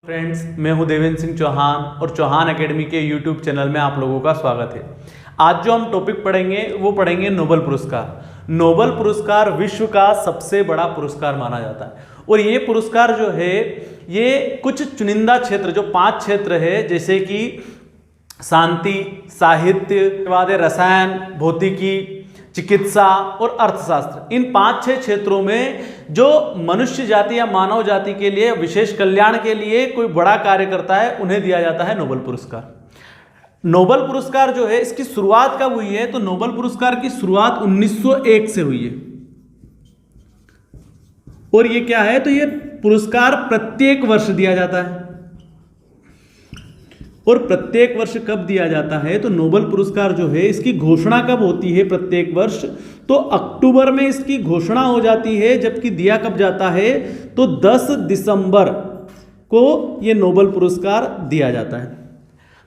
Friends, मैं हूं देवेंद्र सिंह चौहान और चौहान एकेडमी के यूट्यूब चैनल में आप लोगों का स्वागत है। आज जो हम टॉपिक पढ़ेंगे वो पढ़ेंगे नोबेल पुरस्कार। नोबेल पुरस्कार विश्व का सबसे बड़ा पुरस्कार माना जाता है और ये पुरस्कार जो है ये कुछ चुनिंदा क्षेत्र जो 5 क्षेत्र है जैसे कि शांति, साहित्य, रसायन, भौतिकी, चिकित्सा और अर्थशास्त्र, इन 5-6 क्षेत्रों में जो मनुष्य जाति या मानव जाति के लिए विशेष कल्याण के लिए कोई बड़ा कार्य करता है उन्हें दिया जाता है नोबेल पुरस्कार। नोबेल पुरस्कार जो है इसकी शुरुआत कब हुई है? तो नोबेल पुरस्कार की शुरुआत 1901 से हुई है। और ये क्या है? तो ये पुरस्कार प्रत्येक वर्ष दिया जाता है। और प्रत्येक वर्ष कब दिया जाता है? तो नोबेल पुरस्कार जो है इसकी घोषणा कब होती है प्रत्येक वर्ष? तो अक्टूबर में इसकी घोषणा हो जाती है, जबकि दिया कब जाता है? तो 10 दिसंबर को ये नोबेल पुरस्कार दिया जाता है।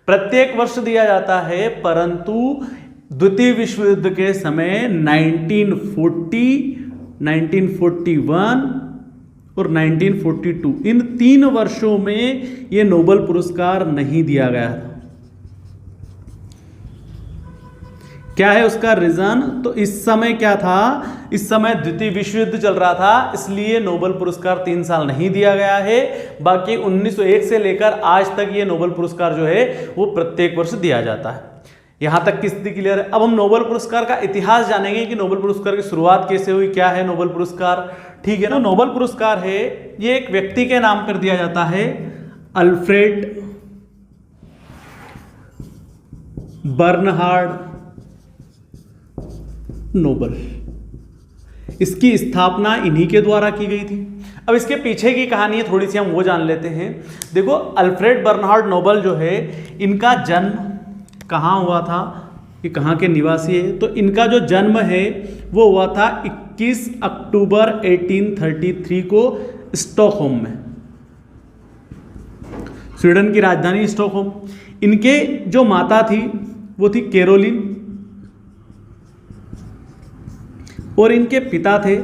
प्रत्येक वर्ष दिया जाता है, परंतु द्वितीय विश्व युद्ध के समय 1940, 1941 और 1942 इन 3 वर्षों में यह नोबेल पुरस्कार नहीं दिया गया था। क्या है उसका रीजन? तो इस समय क्या था? इस समय द्वितीय विश्व युद्ध चल रहा था, इसलिए नोबेल पुरस्कार 3 साल नहीं दिया गया है। बाकी 1901 से लेकर आज तक ये नोबेल पुरस्कार जो है वो प्रत्येक वर्ष दिया जाता है। यहां तक की स्थिति क्लियर है। अब हम नोबेल पुरस्कार का इतिहास जानेंगे कि नोबेल पुरस्कार की शुरुआत कैसे हुई, क्या है नोबेल पुरस्कार, ठीक है ना। नोबेल पुरस्कार है ये एक व्यक्ति के नाम पर दिया जाता है, अल्फ्रेड बर्नहार्ड नोबेल। इसकी स्थापना इन्हीं के द्वारा की गई थी। अब इसके पीछे की कहानी थोड़ी सी हम वो जान लेते हैं। देखो, अल्फ्रेड बर्नहार्ड नोबेल जो है इनका जन्म कहाँ हुआ था? ये कहाँ के निवासी है? तो इनका जो जन्म है वो हुआ था 21 अक्टूबर 1833 को स्टॉकहोम में, स्वीडन की राजधानी स्टॉकहोम। इनके जो माता थी वो थी कैरोलिन और इनके पिता थे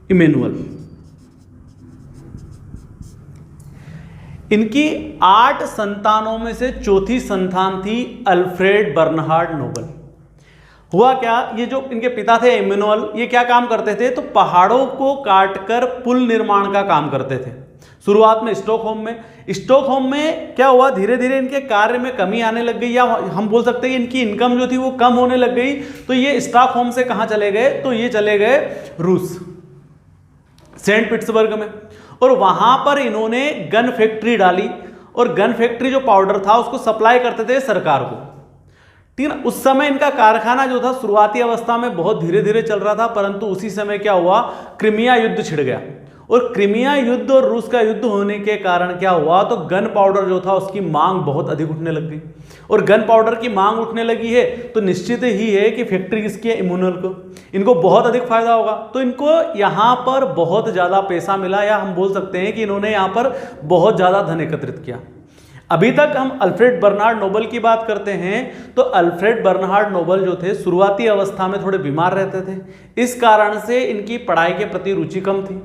इमैनुअल। इनकी 8 संतानों में से चौथी संतान थी अल्फ्रेड बर्नहार्ड नोबेल। हुआ क्या, ये जो इनके पिता थे इमैनुअल, ये क्या काम करते थे? तो पहाड़ों को काटकर पुल निर्माण का काम करते थे। शुरुआत में स्टॉकहोम में क्या हुआ, धीरे धीरे इनके कार्य में कमी आने लग गई, या हम बोल सकते हैं इनकी इनकम जो थी वो कम होने लग गई। तो ये स्टॉकहोम से कहां चले गए? तो ये चले गए रूस, सेंट पीटर्सबर्ग में। और वहां पर इन्होंने गन फैक्ट्री डाली और गन फैक्ट्री जो पाउडर था उसको सप्लाई करते थे सरकार को, ठीक है। उस समय इनका कारखाना जो था शुरुआती अवस्था में बहुत धीरे धीरे चल रहा था, परंतु उसी समय क्या हुआ, क्रीमिया युद्ध छिड़ गया। और क्रीमिया युद्ध और रूस का युद्ध होने के कारण क्या हुआ, तो गन पाउडर जो था उसकी मांग बहुत अधिक उठने लग गई। और गन पाउडर की मांग उठने लगी है तो निश्चित ही है कि फैक्ट्री किसकी है? इमैनुअल को। इनको बहुत अधिक फायदा होगा, तो इनको यहाँ पर बहुत ज़्यादा पैसा मिला, या हम बोल सकते हैं कि इन्होंने यहाँ पर बहुत ज़्यादा धन एकत्रित किया। अभी तक हम अल्फ्रेड बर्नहार्ड नोबेल की बात करते हैं, तो अल्फ्रेड बर्नहार्ड नोबेल जो थे शुरुआती अवस्था में थोड़े बीमार रहते थे, इस कारण से इनकी पढ़ाई के प्रति रुचि कम थी।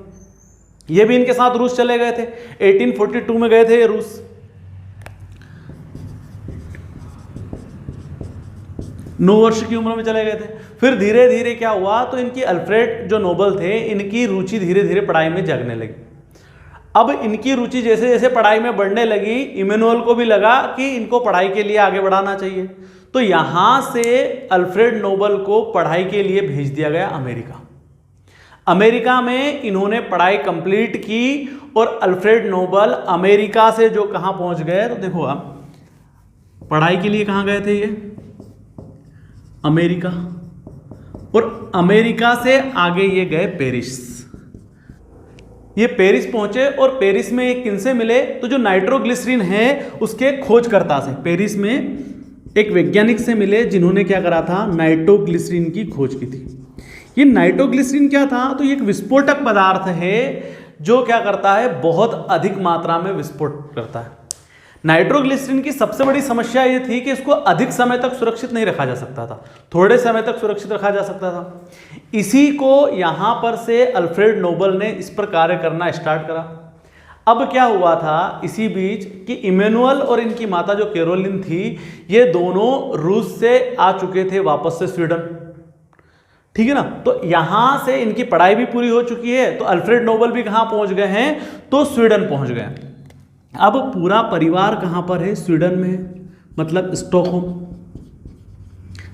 ये भी इनके साथ रूस चले गए थे, 1842 में गए थे ये रूस। 9 वर्ष की उम्र में चले गए थे। फिर धीरे धीरे क्या हुआ, तो इनकी अल्फ्रेड जो नोबेल थे इनकी रुचि धीरे धीरे पढ़ाई में जगने लगी। अब इनकी रुचि जैसे जैसे पढ़ाई में बढ़ने लगी, इमैनुअल को भी लगा कि इनको पढ़ाई के लिए आगे बढ़ाना चाहिए। तो यहां से अल्फ्रेड नोबेल को पढ़ाई के लिए भेज दिया गया अमेरिका। अमेरिका में इन्होंने पढ़ाई कंप्लीट की और अल्फ्रेड नोबेल अमेरिका से जो कहां पहुंच गए, तो देखो आप पढ़ाई के लिए कहां गए थे ये? अमेरिका। और अमेरिका से आगे ये गए पेरिस। ये पेरिस पहुंचे और पेरिस में एक किनसे मिले? तो जो नाइट्रोग्लिसरीन है उसके खोजकर्ता से, पेरिस में एक वैज्ञानिक से मिले जिन्होंने क्या करा था, नाइट्रोग्लिसरीन की खोज की थी। ये नाइट्रोग्लिसरीन क्या था? तो ये एक विस्फोटक पदार्थ है जो क्या करता है, बहुत अधिक मात्रा में विस्फोट करता है। नाइट्रोग्लिसरीन की सबसे बड़ी समस्या ये थी कि इसको अधिक समय तक सुरक्षित नहीं रखा जा सकता था, थोड़े समय तक सुरक्षित रखा जा सकता था। इसी को यहां पर से अल्फ्रेड नोबेल ने इस पर कार्य करना स्टार्ट करा। अब क्या हुआ था इसी बीच कि इमैनुअल और इनकी माता जो कैरोलिन थी, ये दोनों रूस से आ चुके थे वापस से स्वीडन, ठीक है ना। तो यहां से इनकी पढ़ाई भी पूरी हो चुकी है, तो अल्फ्रेड नोबल भी कहां पहुंच गए हैं, तो स्वीडन पहुंच गए। अब पूरा परिवार कहां पर है, स्वीडन में है, मतलब स्टॉकहोम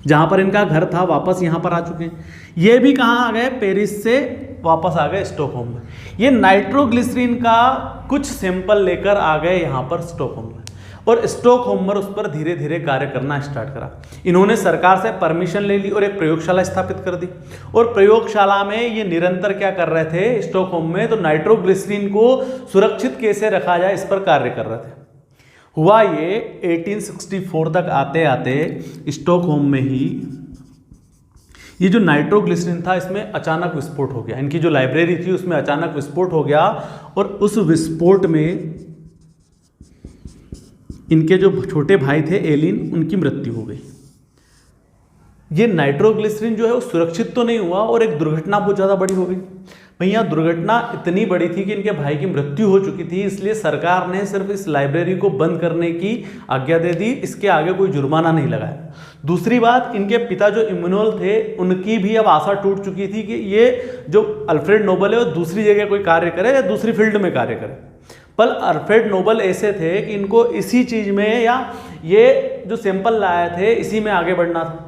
जहां पर इनका घर था, वापस यहां पर आ चुके हैं। ये भी कहां आ गए, पेरिस से वापस आ गए स्टॉकहोम में। ये नाइट्रोग्लिसरीन का कुछ सैंपल लेकर आ गए यहां पर स्टॉकहोम में, और स्टॉकहोमर उस पर धीरे धीरे कार्य करना स्टार्ट करा। इन्होंने सरकार से परमिशन ले ली और एक प्रयोगशाला स्थापित कर दी, और प्रयोगशाला में ये निरंतर क्या कर रहे थे स्टॉकहोम में, तो नाइट्रोग्लिसरीन को सुरक्षित कैसे रखा जाए इस पर कार्य कर रहे थे। हुआ ये 1864 तक आते आते स्टॉकहोम में ही ये जो नाइट्रोग्लिसरीन था इसमें अचानक विस्फोट हो गया। इनकी जो लाइब्रेरी थी उसमें अचानक विस्फोट हो गया, और उस विस्फोट में इनके जो छोटे भाई थे एलिन, उनकी मृत्यु हो गई। ये नाइट्रोग्लिसरीन जो है वो सुरक्षित तो नहीं हुआ, और एक दुर्घटना बहुत ज़्यादा बड़ी हो गई। भैया दुर्घटना इतनी बड़ी थी कि इनके भाई की मृत्यु हो चुकी थी, इसलिए सरकार ने सिर्फ इस लाइब्रेरी को बंद करने की आज्ञा दे दी, इसके आगे कोई जुर्माना नहीं लगाया। दूसरी बात, इनके पिता जो इमैनुअल थे उनकी भी अब आशा टूट चुकी थी कि ये जो अल्फ्रेड नोबल है वो दूसरी जगह कोई कार्य करे या दूसरी फील्ड में कार्य करे। पर अल्फ्रेड नोबल ऐसे थे कि इनको इसी चीज़ में, या ये जो सैंपल लाए थे इसी में आगे बढ़ना था।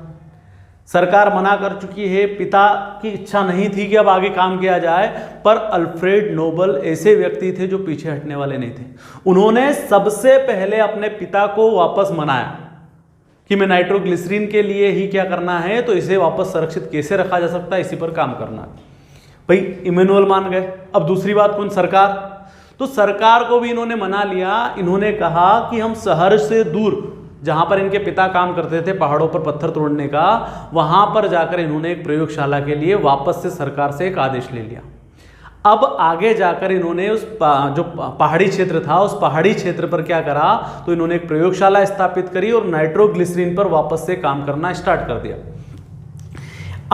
सरकार मना कर चुकी है, पिता की इच्छा नहीं थी कि अब आगे काम किया जाए, पर अल्फ्रेड नोबल ऐसे व्यक्ति थे जो पीछे हटने वाले नहीं थे। उन्होंने सबसे पहले अपने पिता को वापस मनाया कि मैं नाइट्रोग्लिसरीन के लिए ही क्या करना है, तो इसे वापस सुरक्षित कैसे रखा जा सकता है, इसी पर काम करना है। भाई इमैनुअल मान गए। अब दूसरी बात कौन, सरकार। तो सरकार को भी इन्होंने मना लिया। इन्होंने कहा कि हम शहर से दूर, जहां पर इनके पिता काम करते थे पहाड़ों पर पत्थर तोड़ने का, वहां पर जाकर इन्होंने एक प्रयोगशाला के लिए वापस से सरकार से एक आदेश ले लिया। अब आगे जाकर इन्होंने उस जो पहाड़ी क्षेत्र था उस पहाड़ी क्षेत्र पर क्या करा, तो इन्होंने एक प्रयोगशाला स्थापित करी और नाइट्रोग्लिसरीन पर वापस से काम करना स्टार्ट कर दिया।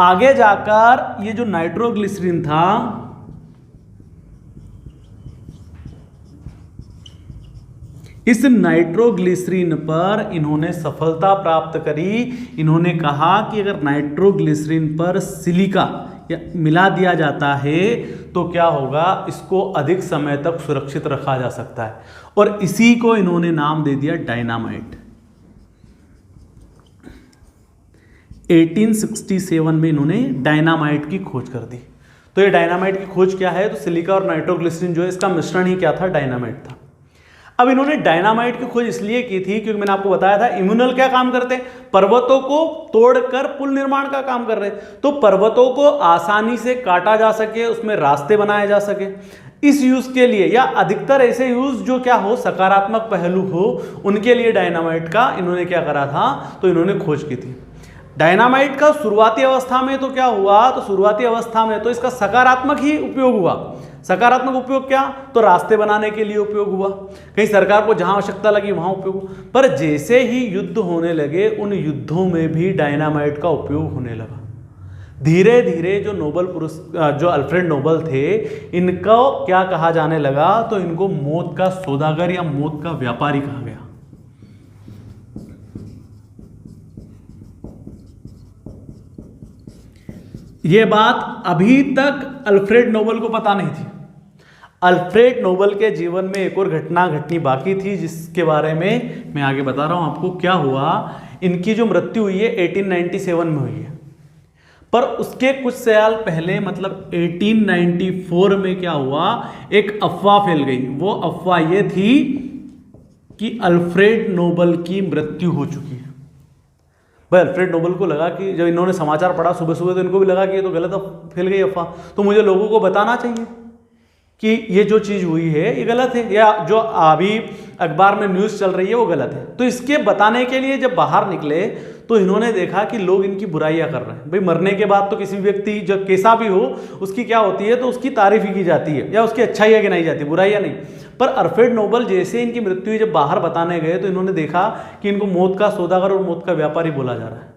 आगे जाकर ये जो नाइट्रोग्लिसरीन था, इस नाइट्रोग्लिसरीन पर इन्होंने सफलता प्राप्त करी। इन्होंने कहा कि अगर नाइट्रोग्लिसरीन पर सिलिका या मिला दिया जाता है तो क्या होगा, इसको अधिक समय तक सुरक्षित रखा जा सकता है, और इसी को इन्होंने नाम दे दिया डायनामाइट। 1867 में इन्होंने डायनामाइट की खोज कर दी। तो ये डायनामाइट की खोज क्या है, तो सिलिका और नाइट्रोग्लिसरीन जो है इसका मिश्रण ही क्या था, डायनामाइट था। अब इन्होंने डायनामाइट की खोज इसलिए की थी क्योंकि मैंने आपको बताया था इम्यूनल क्या काम करते हैं, पर्वतों को तोड़कर पुल निर्माण का काम कर रहे हैं। तो पर्वतों को आसानी से काटा जा सके, उसमें रास्ते बनाए जा सके, इस यूज के लिए, या अधिकतर ऐसे यूज जो क्या हो, सकारात्मक पहलू हो, उनके लिए डायनामाइट का इन्होंने क्या करा था, तो इन्होंने खोज की थी। डायनामाइट का शुरुआती अवस्था में तो क्या हुआ, तो शुरुआती अवस्था में तो इसका सकारात्मक ही उपयोग हुआ। सकारात्मक उपयोग क्या, तो रास्ते बनाने के लिए उपयोग हुआ, कहीं सरकार को जहां आवश्यकता लगी वहां उपयोग हुआ। पर जैसे ही युद्ध होने लगे, उन युद्धों में भी डायनामाइट का उपयोग होने लगा। धीरे धीरे जो जो अल्फ्रेड नोबल थे, इनको क्या कहा जाने लगा, तो इनको मौत का सौदागर या मौत का व्यापारी कहा गया। यह बात अभी तक अल्फ्रेड नोबल को पता नहीं थी। अल्फ्रेड नोबल के जीवन में एक और घटना घटनी बाकी थी, जिसके बारे में मैं आगे बता रहा हूं आपको। क्या हुआ, इनकी जो मृत्यु हुई है 1897 में हुई है, पर उसके कुछ साल पहले मतलब 1894 में क्या हुआ, एक अफवाह फैल गई। वो अफवाह ये थी कि अल्फ्रेड नोबल की मृत्यु हो चुकी है। भाई अल्फ्रेड नोबल को लगा कि जब इन्होंने समाचार पढ़ा सुबह सुबह, तो इनको भी लगा कि ये तो गलत फैल गई अफवाह, तो मुझे लोगों को बताना चाहिए कि ये जो चीज़ हुई है ये गलत है, या जो अभी अखबार में न्यूज़ चल रही है वो गलत है। तो इसके बताने के लिए जब बाहर निकले तो इन्होंने देखा कि लोग इनकी बुराइयां कर रहे हैं। भाई मरने के बाद तो किसी व्यक्ति जब कैसा भी हो उसकी क्या होती है, तो उसकी तारीफ ही की जाती है या उसकी अच्छाइयाँ गिनाई जाती है, बुराइयाँ नहीं। पर अल्फ्रेड नोबल जैसे इनकी मृत्यु जब बाहर बताने गए तो इन्होंने देखा कि इनको मौत का सौदागर और मौत का व्यापारी बोला जा रहा है।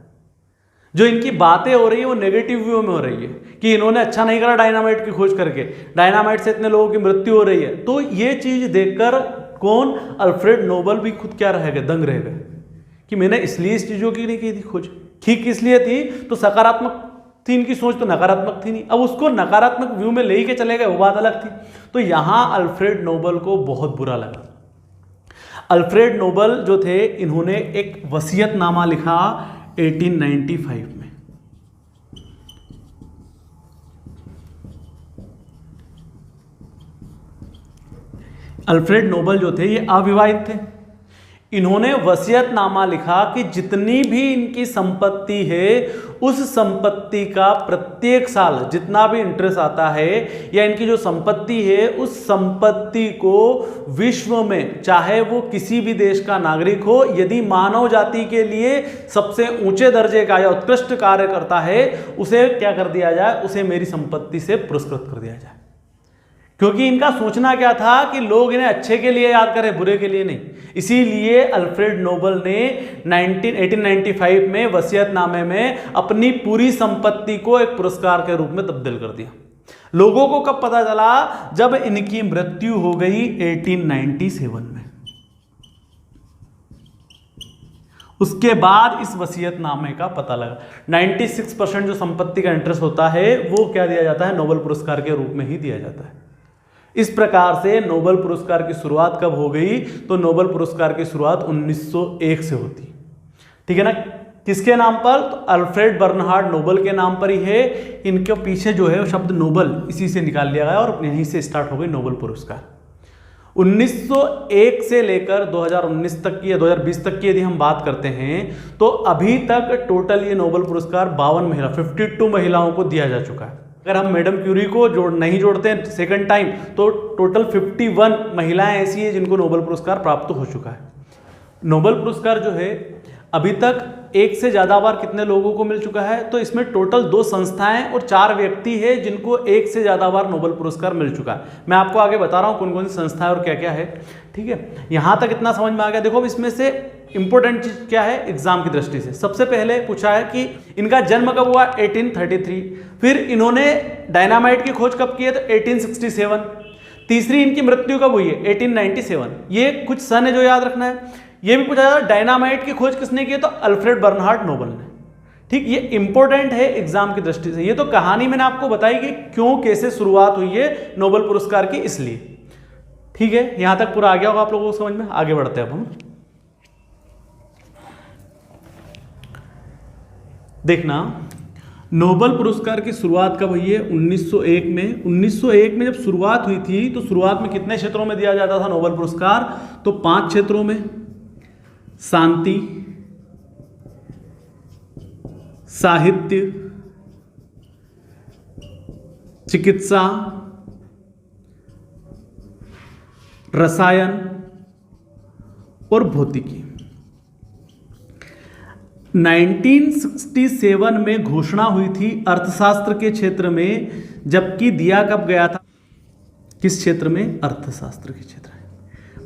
जो इनकी बातें हो रही है वो नेगेटिव व्यू में हो रही है कि इन्होंने अच्छा नहीं करा डायनामाइट की खोज करके, डायनामाइट से इतने लोगों की मृत्यु हो रही है। तो ये चीज देखकर कौन, अल्फ्रेड नोबल भी खुद क्या रह गए, दंग रह गए कि मैंने इसलिए इस चीजों की नहीं की थी खोज, ठीक इसलिए थी तो सकारात्मक थी इनकी सोच, तो नकारात्मक थी नहीं। अब उसको नकारात्मक व्यू में लेके चले गए, वो बात अलग थी। तो यहां अल्फ्रेड नोबल को बहुत बुरा लगा। अल्फ्रेड नोबल जो थे, इन्होंने एक वसीयतनामा लिखा 1895 में। अल्फ्रेड नोबल जो थे ये अविवाहित थे। इन्होंने वसीयतनामा लिखा कि जितनी भी इनकी संपत्ति है उस संपत्ति का प्रत्येक साल जितना भी इंटरेस्ट आता है या इनकी जो संपत्ति है उस संपत्ति को विश्व में, चाहे वो किसी भी देश का नागरिक हो, यदि मानव जाति के लिए सबसे ऊंचे दर्जे का या उत्कृष्ट कार्य करता है, उसे क्या कर दिया जाए, उसे मेरी संपत्ति से पुरस्कृत कर दिया जाए। क्योंकि इनका सोचना क्या था कि लोग इन्हें अच्छे के लिए याद करें, बुरे के लिए नहीं। इसीलिए अल्फ्रेड नोबल ने 1895 में वसीयतनामे में अपनी पूरी संपत्ति को एक पुरस्कार के रूप में तब्दील कर दिया। लोगों को कब पता चला, जब इनकी मृत्यु हो गई 1897 में। उसके बाद इस वसीयतनामे का पता लगा। 96% जो संपत्ति का इंटरेस्ट होता है वो क्या दिया जाता है, नोबेल पुरस्कार के रूप में ही दिया जाता है। इस प्रकार से नोबेल पुरस्कार की शुरुआत कब हो गई, तो नोबेल पुरस्कार की शुरुआत 1901 से होती, ठीक है ना। किसके नाम पर, तो अल्फ्रेड बर्नहार्ड नोबल के नाम पर ही है। इनके पीछे जो है शब्द नोबल इसी से निकाल लिया गया और यहीं से स्टार्ट हो गई नोबेल पुरस्कार। 1901 से लेकर 2019 तक की या 2020 तक की यदि हम बात करते हैं तो अभी तक टोटल ये नोबेल पुरस्कार 52 महिलाओं को दिया जा चुका है। अगर हम मैडम क्यूरी को नहीं जोड़ते हैं सेकंड टाइम तो टोटल 51 महिलाएं ऐसी हैं जिनको नोबेल पुरस्कार प्राप्त हो चुका है। नोबेल पुरस्कार जो है अभी तक एक से ज़्यादा बार कितने लोगों को मिल चुका है, तो इसमें टोटल 2 संस्थाएं और 4 व्यक्ति हैं जिनको एक से ज़्यादा बार नोबेल पुरस्कार मिल चुका है। मैं आपको आगे बता रहा हूँ कौन कौन सी संस्थाएं और क्या क्या है, ठीक है। यहाँ तक इतना समझ में आ गया। देखो इसमें से इंपॉर्टेंट चीज क्या है एग्जाम की दृष्टि से, सबसे पहले पूछा है कि इनका जन्म कब हुआ, 1833। फिर इन्होंने डायनामाइट की खोज कब की है, तो 1867। तीसरी इनकी मृत्यु कब हुई है, 1897। ये कुछ सन है जो याद रखना है। ये भी पूछा जाता है डायनामाइट की खोज किसने की है, तो अल्फ्रेड बर्नहार्ड नोबल ने, ठीक। ये इंपॉर्टेंट है एग्जाम की दृष्टि से। ये तो कहानी मैंने आपको बताई कि क्यों कैसे शुरुआत हुई है नोबेल पुरस्कार की, इसलिए, ठीक है। यहां तक पूरा आ गया होगा आप लोगों को समझ में। आगे बढ़ते हैं अब हम। देखना नोबेल पुरस्कार की शुरुआत कब हुई है, 1901 में। 1901 में जब शुरुआत हुई थी तो शुरुआत में कितने क्षेत्रों में दिया जाता था नोबेल पुरस्कार, तो 5 क्षेत्रों में, शांति, साहित्य, चिकित्सा, रसायन और भौतिकी। 1967 में घोषणा हुई थी अर्थशास्त्र के क्षेत्र में, जबकि दिया कब गया था, किस क्षेत्र में, अर्थशास्त्र के क्षेत्र में।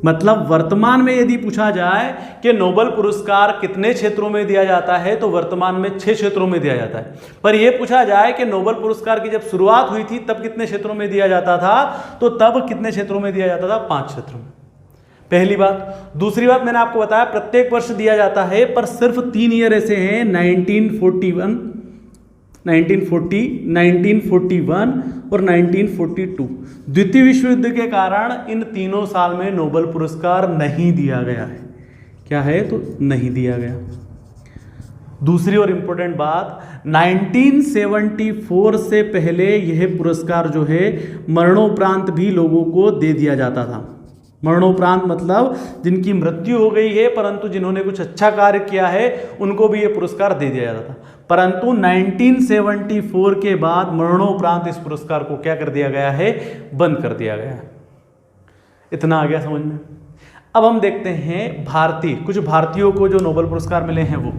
मतलब वर्तमान में यदि पूछा जाए कि नोबेल पुरस्कार कितने क्षेत्रों में दिया जाता है, तो वर्तमान में 6 क्षेत्रों में दिया जाता है। पर यह पूछा जाए कि नोबेल पुरस्कार की जब शुरुआत हुई थी तब कितने क्षेत्रों में दिया जाता था, तो तब कितने क्षेत्रों में दिया जाता था, 5 क्षेत्रों में। पहली बात। दूसरी बात मैंने आपको बताया प्रत्येक वर्ष दिया जाता है, पर सिर्फ 3 ईयर ऐसे हैं, 1941, 1940, 1941 और 1942। द्वितीय विश्व युद्ध के कारण इन तीनों साल में नोबेल पुरस्कार नहीं दिया गया है। क्या है, तो नहीं दिया गया। दूसरी और इंपॉर्टेंट बात, 1974 से पहले यह पुरस्कार जो है मरणोपरांत भी लोगों को दे दिया जाता था। मरणोपरांत मतलब जिनकी मृत्यु हो गई है परंतु जिन्होंने कुछ अच्छा कार्य किया है उनको भी यह पुरस्कार दे दिया जाता था। परंतु 1974 के बाद मरणोपरांत इस पुरस्कार को क्या कर दिया गया है, बंद कर दिया गया है। इतना आ गया समझ में। अब हम देखते हैं भारतीय, कुछ भारतीयों को जो नोबेल पुरस्कार मिले हैं वो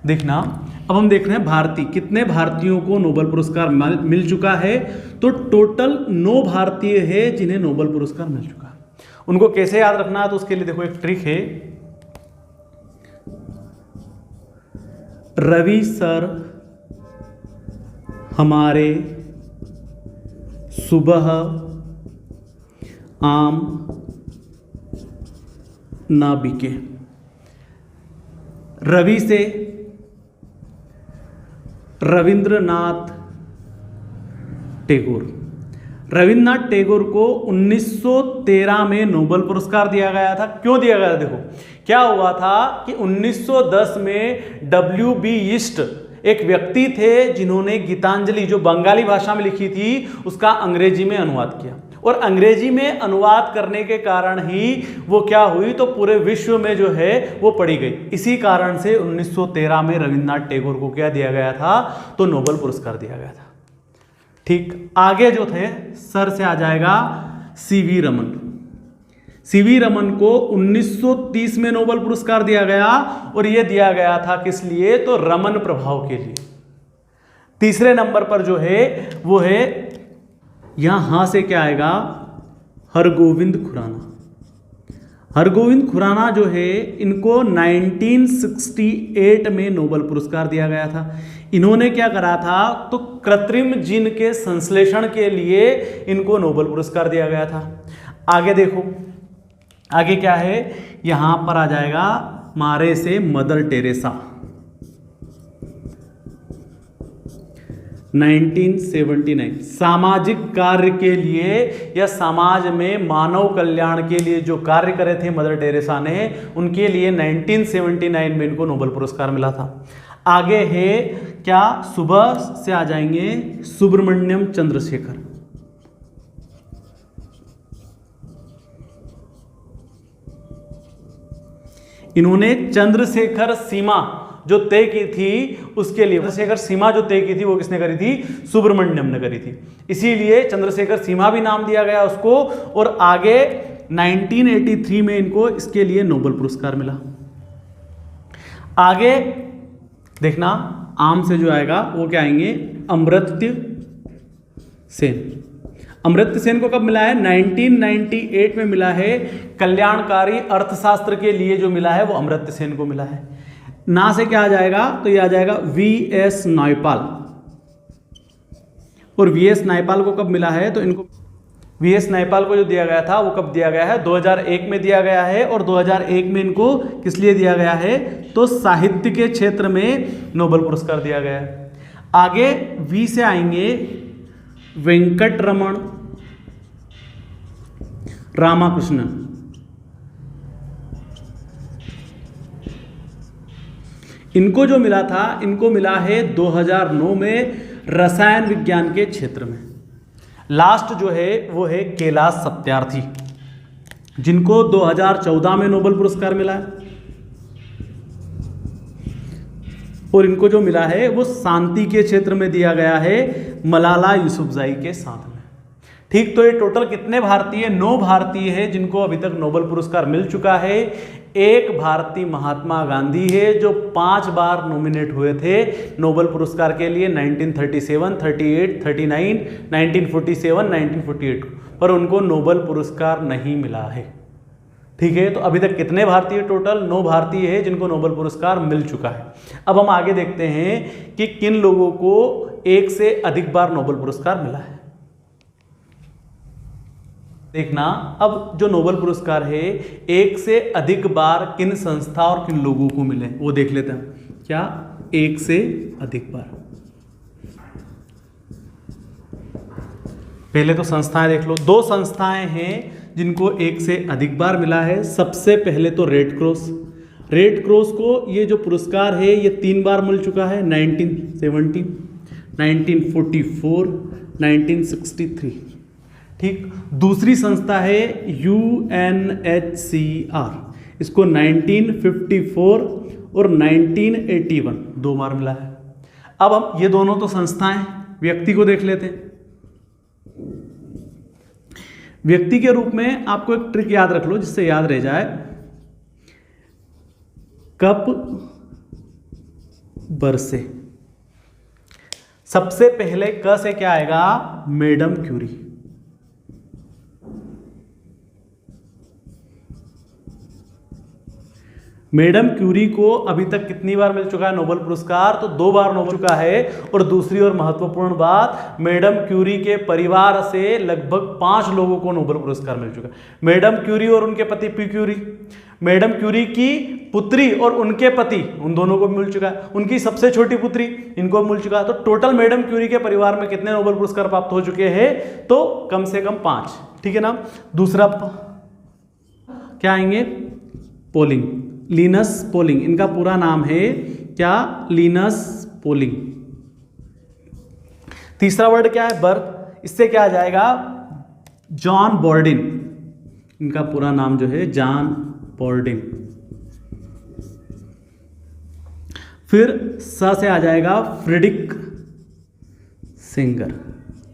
देखना। अब हम देख रहे हैं भारतीय, कितने भारतीयों को नोबेल पुरस्कार मिल चुका है, तो टोटल 9 भारतीय है जिन्हें नोबेल पुरस्कार मिल चुका है। उनको कैसे याद रखना है, तो उसके लिए देखो एक ट्रिक है। रवि सर हमारे सुबह आम ना बिके। रवि से रविंद्रनाथ टैगोर। रविंद्रनाथ टैगोर को 1913 में नोबेल पुरस्कार दिया गया था। क्यों दिया गया था? देखो क्या हुआ था कि 1910 में W.B. यीस्ट एक व्यक्ति थे जिन्होंने गीतांजलि जो बंगाली भाषा में लिखी थी उसका अंग्रेजी में अनुवाद किया, और अंग्रेजी में अनुवाद करने के कारण ही वो क्या हुई, तो पूरे विश्व में जो है वो पढ़ी गई। इसी कारण से 1913 में रविंद्रनाथ टैगोर को क्या दिया गया था, तो नोबेल पुरस्कार दिया गया था। ठीक, आगे जो थे सर से आ जाएगा सीवी रमन। सीवी रमन को 1930 में नोबेल पुरस्कार दिया गया, और यह दिया गया था किस लिए, तो रमन प्रभाव के लिए। तीसरे नंबर पर जो है वो है, यहां से क्या आएगा, हरगोविंद खुराना। हरगोविंद खुराना जो है इनको 1968 में नोबेल पुरस्कार दिया गया था। इन्होंने क्या करा था, तो कृत्रिम जीन के संश्लेषण के लिए इनको नोबेल पुरस्कार दिया गया था। आगे देखो, आगे क्या है, यहां पर आ जाएगा मारे से मदर टेरेसा। 1979 सामाजिक कार्य के लिए या समाज में मानव कल्याण के लिए जो कार्य करे थे मदर टेरेसा ने, उनके लिए 1979 में इनको नोबेल पुरस्कार मिला था। आगे है क्या, सुबह से आ जाएंगे सुब्रमण्यम चंद्रशेखर। इन्होंने चंद्रशेखर सीमा जो तय की थी उसके लिए, चंद्रशेखर सीमा जो तय की थी वो किसने करी थी, सुब्रमण्यम ने करी थी, इसीलिए चंद्रशेखर सीमा भी नाम दिया गया उसको। और आगे 1983 में इनको इसके लिए नोबेल पुरस्कार मिला। आगे देखना, आम से जो आएगा वो क्या आएंगे, अमर्त्य सेन। अमर्त्य सेन को कब मिला है, 1998 में मिला है। कल्याणकारी अर्थशास्त्र के लिए जो मिला है वो अमर्त्य सेन को मिला है। ना से क्या आ जाएगा, तो ये आ जाएगा वी.एस. नायपाल। और वी.एस. नायपाल को कब मिला है, तो इनको वी.एस. नायपाल को जो दिया गया था वो कब दिया गया है, 2001 में दिया गया है। और 2001 में इनको किस लिए दिया गया है, तो साहित्य के क्षेत्र में नोबेल पुरस्कार दिया गया है। आगे वी से आएंगे वेंकट रमण रामाकृष्णन। इनको जो मिला था, इनको मिला है 2009 में रसायन विज्ञान के क्षेत्र में। लास्ट जो है वो है कैलाश सत्यार्थी, जिनको 2014 में नोबेल पुरस्कार मिला है। और इनको जो मिला है वो शांति के क्षेत्र में दिया गया है, मलाला यूसुफजई के साथ में। ठीक, तो ये टोटल कितने भारतीय, 9 भारतीय है जिनको अभी तक नोबेल पुरस्कार मिल चुका है। एक भारतीय महात्मा गांधी है जो 5 बार नॉमिनेट हुए थे नोबेल पुरस्कार के लिए, 1937, 38, 39, 1947, 1948, पर उनको नोबेल पुरस्कार नहीं मिला है। ठीक है, तो अभी तक कितने भारतीय, टोटल 9 भारतीय है जिनको नोबेल पुरस्कार मिल चुका है। अब हम आगे देखते हैं कि किन लोगों को एक से अधिक बार नोबेल पुरस्कार मिला है। देखना, अब जो नोबेल पुरस्कार है एक से अधिक बार किन संस्था और किन लोगों को मिले वो देख लेते हैं। क्या, एक से अधिक बार। पहले तो संस्थाएं देख लो, 2 संस्थाएं हैं जिनको एक से अधिक बार मिला है। सबसे पहले तो रेड क्रॉस। रेड क्रॉस को ये जो पुरस्कार है ये 3 बार मिल चुका है, 1970, 1944, 1963। ठीक, दूसरी संस्था है UNHCR, इसको 1954 और 1981 2 बार मिला है। अब हम ये दोनों तो संस्थाएं, व्यक्ति को देख लेते हैं। व्यक्ति के रूप में आपको एक ट्रिक याद रख लो जिससे याद रह जाए, कप बरसे। सबसे पहले क से क्या आएगा, मैडम क्यूरी। मैडम क्यूरी को अभी तक कितनी बार मिल चुका है नोबेल पुरस्कार? तो 2 बार मिल चुका है। और दूसरी और महत्वपूर्ण बात, मैडम क्यूरी के परिवार से लगभग 5 लोगों को नोबेल पुरस्कार मिल चुका है। मैडम क्यूरी और उनके पति पी क्यूरी, मैडम क्यूरी की पुत्री और उनके पति, उन दोनों को मिल चुका है। उनकी सबसे छोटी पुत्री, इनको मिल चुका है। तो टोटल मैडम क्यूरी के परिवार में कितने नोबेल पुरस्कार प्राप्त हो चुके हैं? तो कम से कम 5। ठीक है ना। दूसरा क्या आएंगे? पोलिंग, लिनस पोलिंग, इनका पूरा नाम है क्या? Linus polling. तीसरा वर्ड क्या है? बर्थ, इससे क्या आ जाएगा? जॉन बॉर्डिन, इनका पूरा नाम जो है जॉन बॉर्डिन। फिर स से आ जाएगा फ्रेडरिक सेंगर।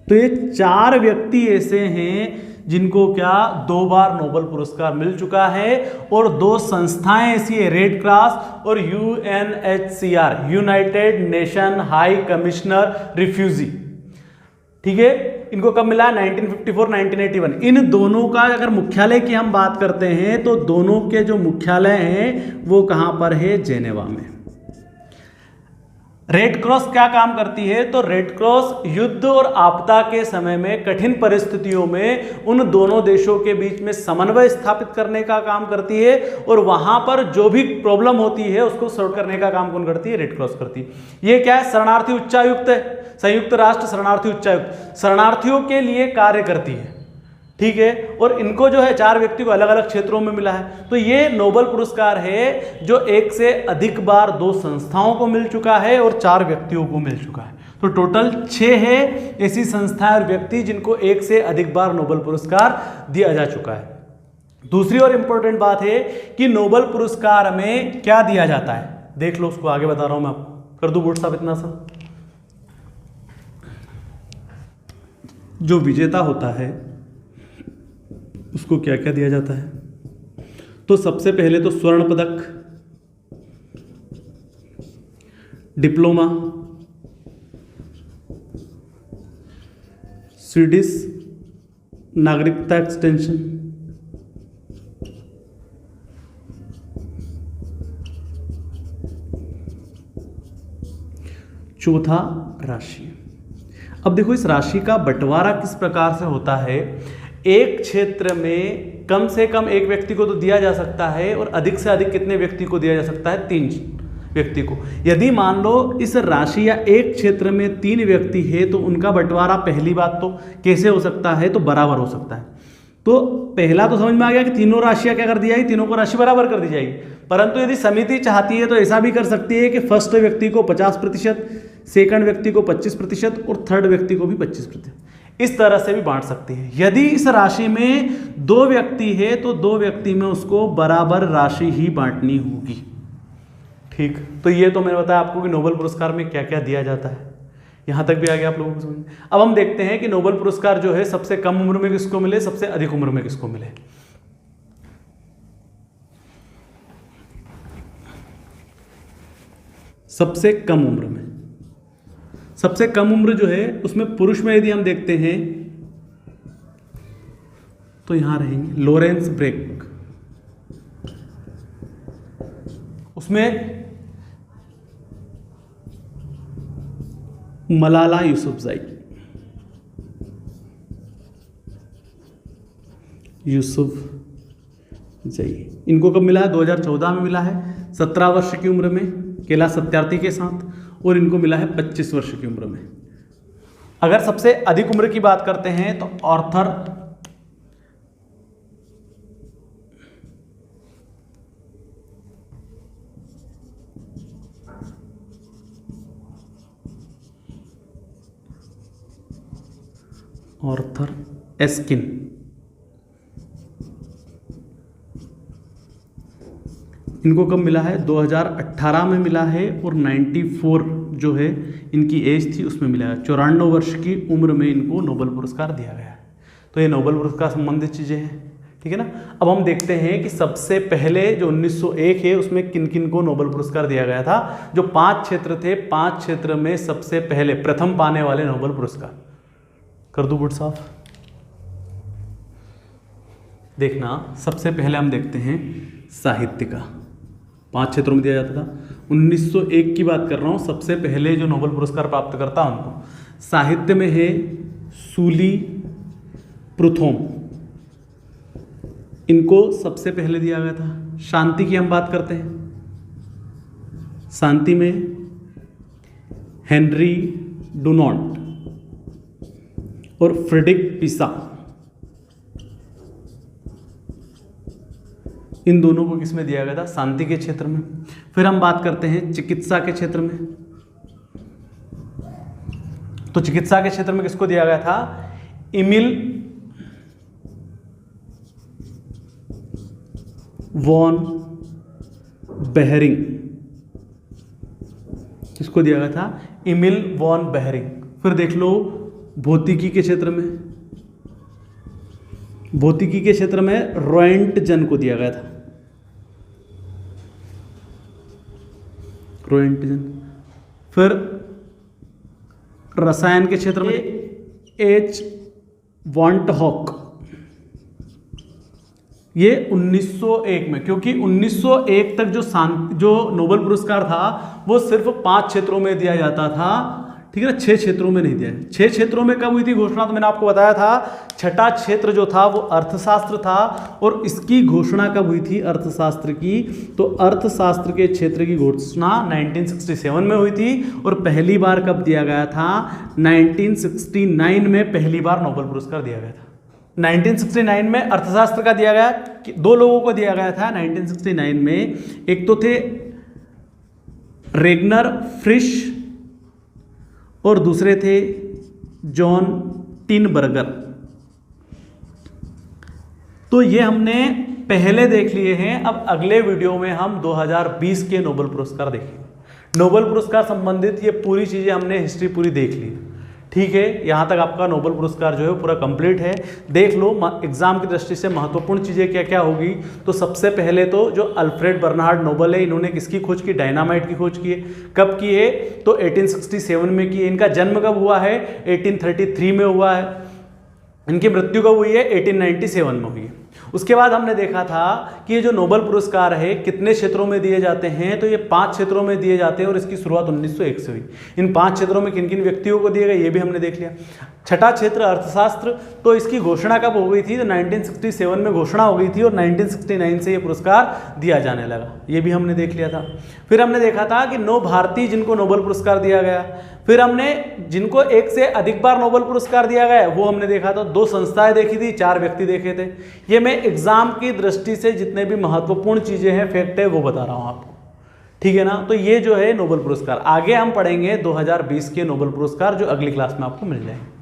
तो ये 4 व्यक्ति ऐसे हैं जिनको क्या 2 बार नोबेल पुरस्कार मिल चुका है। और 2 संस्थाएं ऐसी है, रेड क्रॉस और UNHCR, United nation high commissioner refugee. ठीक है, इनको कब मिला? 1954 1981। इन दोनों का अगर मुख्यालय की हम बात करते हैं तो दोनों के जो मुख्यालय हैं वो कहां पर है? जेनेवा में। रेड क्रॉस क्या काम करती है? तो रेड क्रॉस युद्ध और आपदा के समय में कठिन परिस्थितियों में उन दोनों देशों के बीच में समन्वय स्थापित करने का काम करती है। और वहां पर जो भी प्रॉब्लम होती है उसको सॉल्व करने का काम कौन करती है? रेड क्रॉस करती है। ये क्या है? शरणार्थी उच्चायुक्त है, संयुक्त राष्ट्र शरणार्थी उच्चायुक्त, शरणार्थियों के लिए कार्य करती है। ठीक है। और इनको जो है 4 व्यक्ति को अलग अलग क्षेत्रों में मिला है। तो ये नोबेल पुरस्कार है जो 1 से अधिक बार 2 संस्थाओं को मिल चुका है और 4 व्यक्तियों को मिल चुका है। तो टोटल 6 है ऐसी संस्थाएं और व्यक्ति जिनको 1 से अधिक बार नोबेल पुरस्कार दिया जा चुका है। दूसरी और इंपॉर्टेंट बात है कि नोबेल पुरस्कार में क्या दिया जाता है? देख लो, उसको आगे बता रहा हूं मैं आपको। कर दूं बोर्ड साहब इतना सा। जो विजेता होता है उसको क्या क्या दिया जाता है? तो सबसे पहले तो स्वर्ण पदक, डिप्लोमा, स्वीडिश नागरिकता एक्सटेंशन, चौथा राशि। अब देखो इस राशि का बंटवारा किस प्रकार से होता है। एक क्षेत्र में कम से कम 1 व्यक्ति को तो दिया जा सकता है और अधिक से अधिक कितने व्यक्ति को दिया जा सकता है? 3 व्यक्ति को। यदि मान लो इस राशि या एक क्षेत्र में 3 व्यक्ति है तो उनका बंटवारा पहली बात तो कैसे हो सकता है? तो बराबर हो सकता है। तो पहला तो समझ में आ गया कि तीनों राशियां क्या कर दी जाएगी? तीनों को राशि बराबर कर दी जाएगी। परंतु यदि समिति चाहती है तो ऐसा भी कर सकती है कि फर्स्ट व्यक्ति को 50%, सेकंड व्यक्ति को 25% और थर्ड व्यक्ति को भी 25%, इस तरह से भी बांट सकती है। यदि इस राशि में 2 व्यक्ति है तो 2 व्यक्ति में उसको बराबर राशि ही बांटनी होगी। ठीक, तो ये तो मैंने बताया आपको कि नोबेल पुरस्कार में क्या क्या दिया जाता है। यहां तक भी आ गया आप लोगों को समझ। अब हम देखते हैं कि नोबेल पुरस्कार जो है सबसे कम उम्र में किसको मिले, सबसे अधिक उम्र में किसको मिले। सबसे कम उम्र में, सबसे कम उम्र जो है उसमें पुरुष में यदि हम देखते हैं तो यहां रहेंगे लॉरेंस ब्रेक, उसमें मलाला यूसुफजई, इनको कब मिला है? 2014 में मिला है, 17 वर्ष की उम्र में, केला सत्यार्थी के साथ, और इनको मिला है 25 वर्ष की उम्र में। अगर सबसे अधिक उम्र की बात करते हैं तो आर्थर एस्किन, इनको कब मिला है? 2018 में मिला है और 94 जो है इनकी एज थी उसमें मिला है। 94 वर्ष की उम्र में इनको नोबेल पुरस्कार दिया गया है। तो ये नोबेल पुरस्कार संबंधित चीज़ें हैं। ठीक है ना। अब हम देखते हैं कि सबसे पहले जो 1901 है उसमें किन किन को नोबेल पुरस्कार दिया गया था। जो 5 क्षेत्र थे, 5 क्षेत्र में सबसे पहले प्रथम पाने वाले नोबेल पुरस्कार, कर दूं बुट साहब, देखना। सबसे पहले हम देखते हैं साहित्य का। 5 क्षेत्रों में दिया जाता था। 1901 की बात कर रहा हूँ, सबसे पहले जो नोबेल पुरस्कार प्राप्त करता उनको। साहित्य में है सूली प्रुथोम, इनको सबसे पहले दिया गया था। शांति की हम बात करते हैं, शांति में हेनरी डुनॉन्ट और फ्रेडरिक पिसा, इन दोनों को किसमें दिया गया था? शांति के क्षेत्र में। फिर हम बात करते हैं चिकित्सा के क्षेत्र में, तो चिकित्सा के क्षेत्र में किसको दिया गया था? इमिल वॉन बेहरिंग, किसको दिया गया था? Emil von Behring. फिर देख लो भौतिकी के क्षेत्र में, भौतिकी के क्षेत्र में रोएंटजन को दिया गया था, रोएंटजन। फिर रसायन के क्षेत्र में एच वॉन्टहॉक, ये 1901 में, क्योंकि 1901 तक जो नोबेल पुरस्कार था वो सिर्फ 5 क्षेत्रों में दिया जाता था, ठीक है ना, 6 क्षेत्रों में नहीं दिया। 6 क्षेत्रों में कब हुई थी घोषणा? तो मैंने आपको बताया था, छठा क्षेत्र जो था वो अर्थशास्त्र था, और इसकी घोषणा कब हुई थी अर्थशास्त्र की? तो अर्थशास्त्र के क्षेत्र की घोषणा 1967 में हुई थी, और पहली बार कब दिया गया था? 1969 में पहली बार नोबेल पुरस्कार दिया गया था। 1969 में अर्थशास्त्र का दिया गया, 2 लोगों को दिया गया था 1969 में। एक तो थे रेगनर फ्रिश और दूसरे थे जॉन टिनबर्गर। तो ये हमने पहले देख लिए हैं। अब अगले वीडियो में हम 2020 के नोबेल पुरस्कार देखेंगे। नोबेल पुरस्कार संबंधित ये पूरी चीज़ें हमने हिस्ट्री पूरी देख ली, ठीक है। यहाँ तक आपका नोबेल पुरस्कार जो है पूरा कंप्लीट है। देख लो एग्जाम की दृष्टि से महत्वपूर्ण चीज़ें क्या क्या होगी। तो सबसे पहले तो जो अल्फ्रेड बर्नहार्ड नोबेल है, इन्होंने किसकी खोज की? डायनामाइट की खोज की है। कब की है? तो 1867 में की है। इनका जन्म कब हुआ है? 1833 में हुआ है। इनकी मृत्यु कब हुई है? 1897 में हुई है। उसके बाद हमने देखा था कि ये जो नोबेल पुरस्कार है कितने क्षेत्रों में दिए जाते हैं, तो ये 5 क्षेत्रों में दिए जाते हैं, और इसकी शुरुआत 1901 से हुई। इन 5 क्षेत्रों में किन किन व्यक्तियों को दिए गए ये भी हमने देख लिया। छठा क्षेत्र अर्थशास्त्र, तो इसकी घोषणा कब हो गई थी? तो 1967 में घोषणा हो गई थी, और 1969 से ये पुरस्कार दिया जाने लगा, ये भी हमने देख लिया था। फिर हमने देखा था कि 9 भारतीय जिनको नोबेल पुरस्कार दिया गया। फिर हमने जिनको 1 से अधिक बार नोबेल पुरस्कार दिया गया वो हमने देखा था। 2 संस्थाएं देखी थी, 4 व्यक्ति देखे थे। ये मैं एग्जाम की दृष्टि से जितने भी महत्वपूर्ण चीजें हैं, फैक्ट है, वो बता रहा हूं आपको, ठीक है ना। तो ये जो है नोबेल पुरस्कार, आगे हम पढ़ेंगे 2020 के नोबेल पुरस्कार, जो अगली क्लास में आपको मिल जाएंगे।